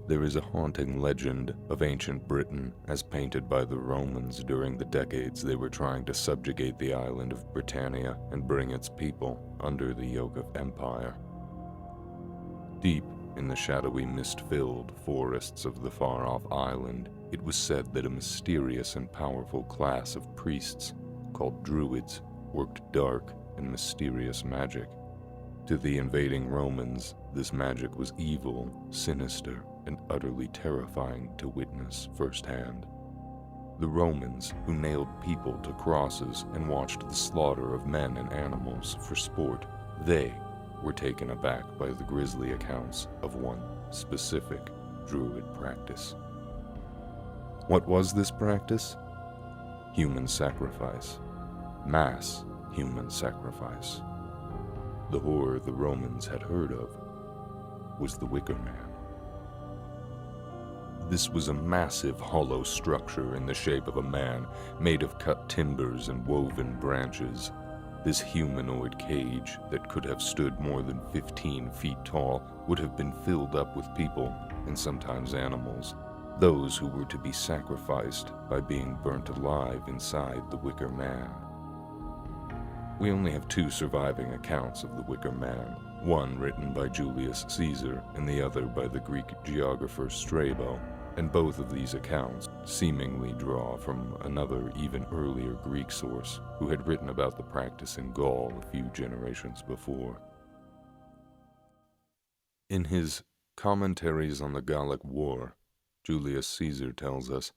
There is a haunting legend of ancient Britain as painted by the Romans during the decades they were trying to subjugate the island of Britannia and bring its people under the yoke of empire. Deep in the shadowy, mist-filled forests of the far-off island, it was said that a mysterious and powerful class of priests, called Druids, worked dark and mysterious magic. To the invading Romans, this magic was evil, sinister, and utterly terrifying to witness firsthand. The Romans, who nailed people to crosses and watched the slaughter of men and animals for sport, they were taken aback by the grisly accounts of one specific Druid practice. What was this practice? Human sacrifice. Mass human sacrifice. The horror the Romans had heard of was the Wicker Man. This was a massive hollow structure in the shape of a man, made of cut timbers and woven branches. This humanoid cage that could have stood more than 15 feet tall would have been filled up with people, and sometimes animals, those who were to be sacrificed by being burnt alive inside the Wicker Man. We only have two surviving accounts of the Wicker Man, one written by Julius Caesar and the other by the Greek geographer Strabo, and both of these accounts seemingly draw from another, even earlier Greek source who had written about the practice in Gaul a few generations before. In his Commentaries on the Gallic War, Julius Caesar tells us,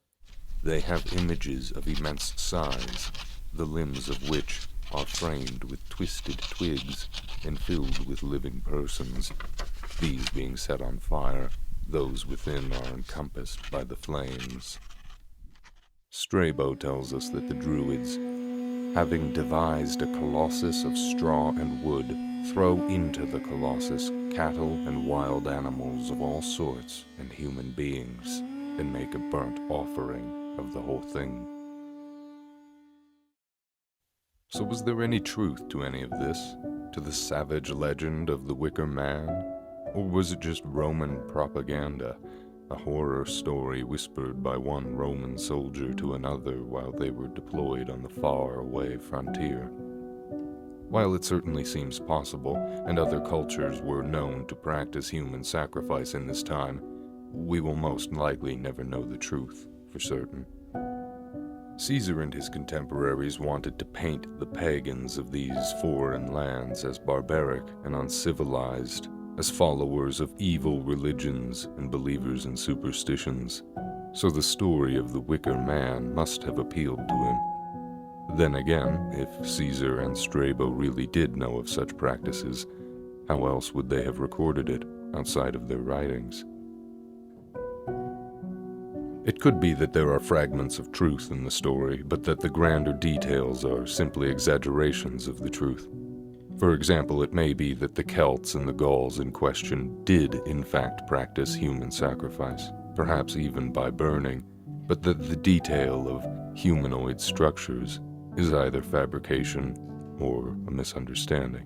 "They have images of immense size, the limbs of which are framed with twisted twigs and filled with living persons, these being set on fire, those within are encompassed by the flames." Strabo tells us that the Druids, having devised a colossus of straw and wood, throw into the colossus cattle and wild animals of all sorts and human beings, and make a burnt offering of the whole thing. So was there any truth to any of this, to the savage legend of the Wicker Man? Or was it just Roman propaganda, a horror story whispered by one Roman soldier to another while they were deployed on the far-away frontier? While it certainly seems possible, and other cultures were known to practice human sacrifice in this time, we will most likely never know the truth for certain. Caesar and his contemporaries wanted to paint the pagans of these foreign lands as barbaric and uncivilized, as followers of evil religions and believers in superstitions, so the story of the Wicker Man must have appealed to him. Then again, if Caesar and Strabo really did know of such practices, how else would they have recorded it outside of their writings? It could be that there are fragments of truth in the story, but that the grander details are simply exaggerations of the truth. For example, it may be that the Celts and the Gauls in question did, in fact, practice human sacrifice, perhaps even by burning, but that the detail of humanoid structures is either fabrication or a misunderstanding.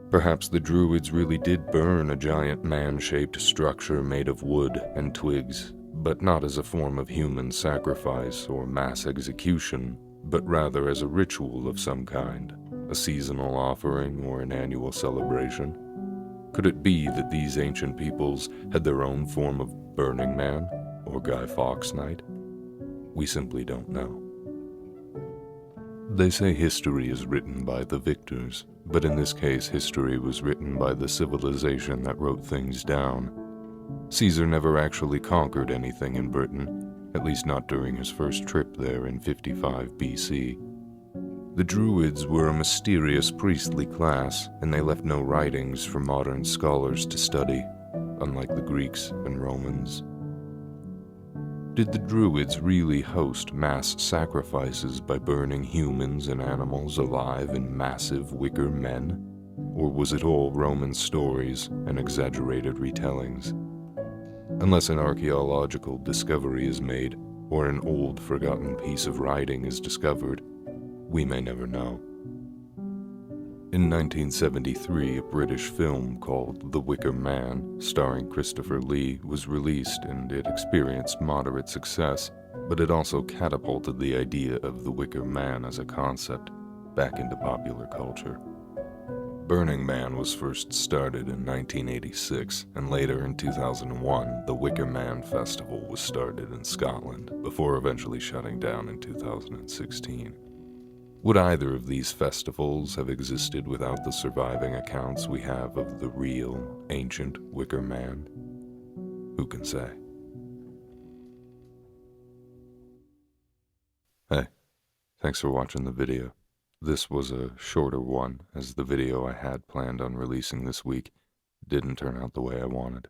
Perhaps the Druids really did burn a giant man-shaped structure made of wood and twigs, but not as a form of human sacrifice or mass execution, but rather as a ritual of some kind, a seasonal offering or an annual celebration. Could it be that these ancient peoples had their own form of Burning Man or Guy Fawkes Night? We simply don't know. They say history is written by the victors, but in this case history was written by the civilization that wrote things down. Caesar never actually conquered anything in Britain, at least not during his first trip there in 55 BC. The Druids were a mysterious priestly class, and they left no writings for modern scholars to study, unlike the Greeks and Romans. Did the Druids really host mass sacrifices by burning humans and animals alive in massive wicker men? Or was it all Roman stories and exaggerated retellings? Unless an archaeological discovery is made, or an old forgotten piece of writing is discovered, we may never know. In 1973, a British film called The Wicker Man, starring Christopher Lee, was released and it experienced moderate success, but it also catapulted the idea of the Wicker Man as a concept back into popular culture. Burning Man was first started in 1986, and later in 2001, the Wicker Man Festival was started in Scotland, before eventually shutting down in 2016. Would either of these festivals have existed without the surviving accounts we have of the real, ancient Wicker Man? Who can say? Hey, thanks for watching the video. This was a shorter one, as the video I had planned on releasing this week didn't turn out the way I wanted.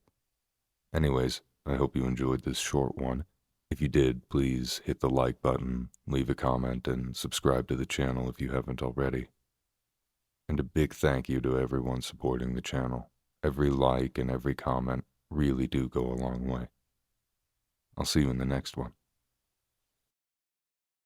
Anyways, I hope you enjoyed this short one. If you did, please hit the like button, leave a comment, and subscribe to the channel if you haven't already. And a big thank you to everyone supporting the channel. Every like and every comment really do go a long way. I'll see you in the next one.